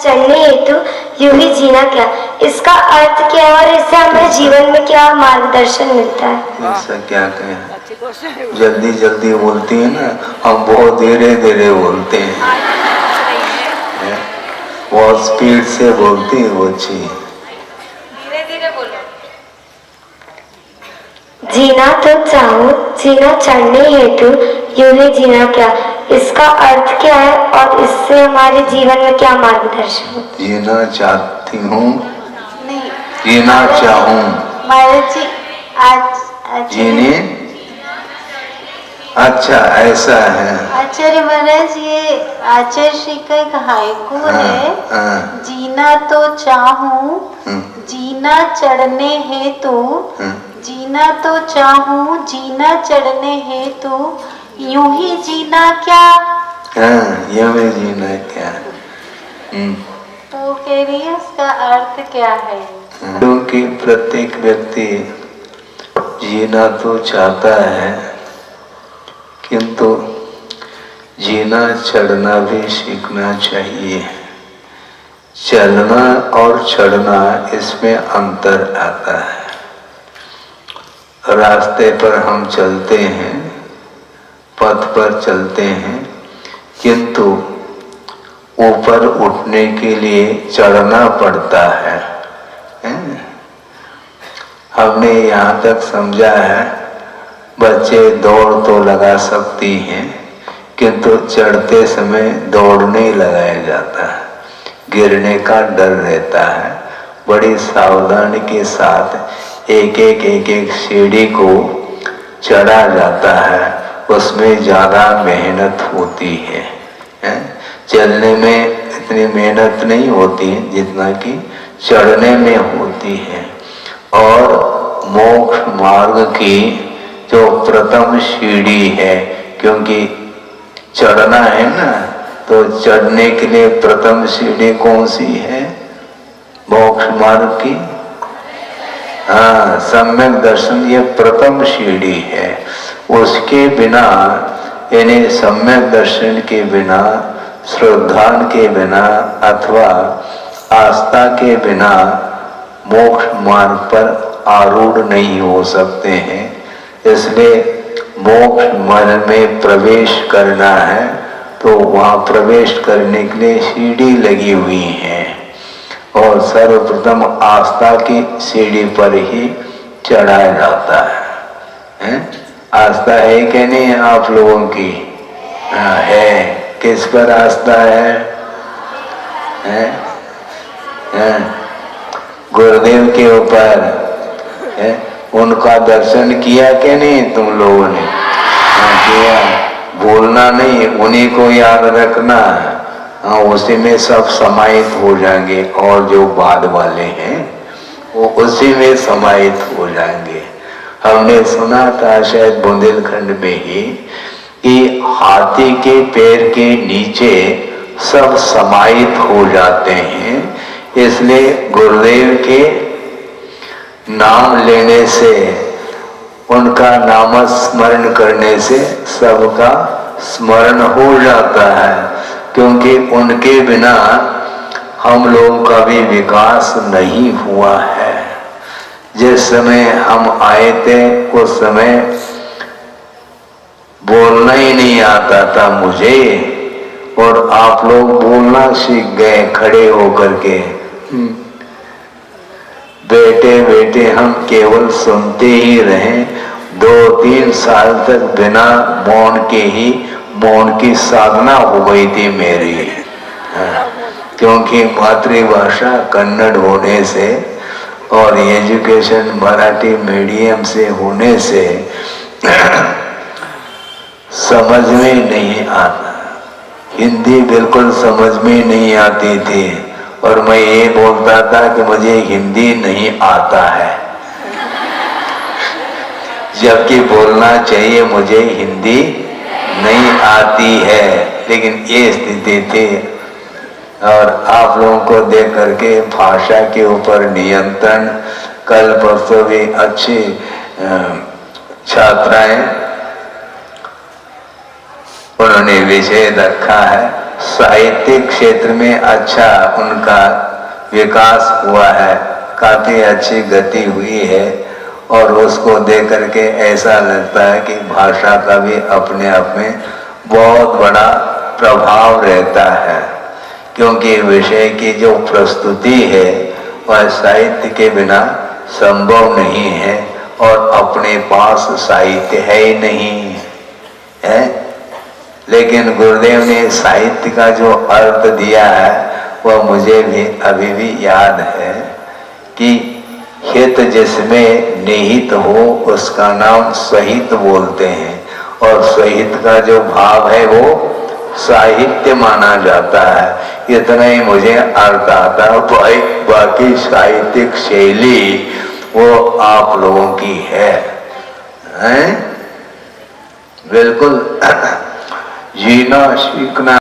चढ़ने हेतु यूं ही जीना क्या, इसका अर्थ क्या है और इससे हमें जीवन में क्या मार्गदर्शन मिलता है? इसका क्या कहें, जल्दी जल्दी बोलती है ना, हम बहुत धीरे धीरे बोलते हैं, बहुत स्पीड से बोलती है वो चीज। धीरे धीरे बोलो। जीना तो चाहूं, जीना चढ़ने हेतु यूं ही जीना क्या, इसका अर्थ क्या है और इससे हमारे जीवन में क्या मार्गदर्शन? जीना चाहती हूँ, नहीं, जीना चाहूँ, महाराज जी आज जीने, अच्छा ऐसा है। आचार्य महाराज, ये आचार्य श्री का एक हाइकू है। जीना तो चाहूं, जीना चढ़ने हेतु, जीना तो चाहूं, जीना चढ़ने हेतु यूं ही जीना क्या। यूं ही जीना क्या। तो कह रही है उसका अर्थ क्या है? क्योंकि प्रत्येक व्यक्ति जीना तो चाहता है, किंतु जीना चढ़ना भी सीखना चाहिए। चलना और चढ़ना इसमें अंतर आता है। रास्ते पर हम चलते हैं, पथ पर चलते हैं, किंतु ऊपर उठने के लिए चढ़ना पड़ता है। हमने यहाँ तक समझा है, बच्चे दौड़ तो लगा सकती हैं, किंतु चढ़ते समय दौड़ नहीं लगाया जाता, गिरने का डर रहता है। बड़ी सावधानी के साथ एक एक सीढ़ी को चढ़ा जाता है, उसमें ज़्यादा मेहनत होती है। चलने में इतनी मेहनत नहीं होती जितना कि चढ़ने में होती है। और मोक्ष मार्ग की जो प्रथम सीढ़ी है, क्योंकि चढ़ना है ना, तो चढ़ने के लिए प्रथम सीढ़ी कौन सी है? मोक्ष मार्ग की सम्यक दर्शन, ये प्रथम सीढ़ी है। उसके बिना, यानी सम्यक दर्शन के बिना, श्रद्धा के बिना अथवा आस्था के बिना मोक्ष मार्ग पर आरूढ़ नहीं हो सकते हैं। इसलिए मोक्ष मार्ग में प्रवेश करना है तो वहाँ प्रवेश करने के लिए सीढ़ी लगी हुई है, और सर्वप्रथम आस्था की सीढ़ी पर ही चढ़ाया जाता है। आस्था है कि नहीं आप लोगों की? है। किस पर आस्था है? गुरुदेव के ऊपर है। उनका दर्शन किया कि नहीं तुम लोगों ने? किया। बोलना नहीं, उन्हीं को याद रखना। उसी में सब समाहित हो जाएंगे, और जो बाद वाले हैं वो उसी में समाहित हो जाएंगे। हमने सुना था शायद बुंदेलखंड में ही कि हाथी के पैर के नीचे सब समाहित हो जाते हैं। इसलिए गुरुदेव के नाम लेने से, उनका नाम स्मरण करने से सबका स्मरण हो जाता है, क्योंकि उनके बिना हम लोगों का भी विकास नहीं हुआ है। जिस समय हम आए थे उस समय बोलना ही नहीं आता था मुझे, और आप लोग बोलना सीख गए खड़े होकर के। बैठे बैठे हम केवल सुनते ही रहे। 2-3 साल तक बिना मौन के ही मौन की साधना हो गई थी मेरी। क्योंकि मातृभाषा कन्नड़ होने से और एजुकेशन मराठी मीडियम से होने से समझ में नहीं आता। हिंदी बिल्कुल समझ में नहीं आती थी, और मैं ये बोलता था कि मुझे हिंदी नहीं आता है, जबकि बोलना चाहिए मुझे हिंदी नहीं आती है। लेकिन ये स्थिति थी, और आप लोगों को देख करके भाषा के ऊपर नियंत्रण, कल परसों भी अच्छी छात्राएं उन्होंने विषय रखा है साहित्यिक क्षेत्र में अच्छा उनका विकास हुआ है, काफी अच्छी गति हुई है और उसको देख करके ऐसा लगता है कि भाषा का भी अपने आप में बहुत बड़ा प्रभाव रहता है, क्योंकि विषय की जो प्रस्तुति है वह साहित्य के बिना संभव नहीं है और अपने पास साहित्य है ही नहीं है। लेकिन गुरुदेव ने साहित्य का जो अर्थ दिया है वह मुझे भी अभी भी याद है कि हित जिसमें निहित हो उसका नाम सहित बोलते हैं और सहित का जो भाव है वो साहित्य माना जाता है। इतना ही मुझे अर्थ आता है, बाकी साहित्यिक शैली वो आप लोगों की है, हैं? बिल्कुल जीना सीखना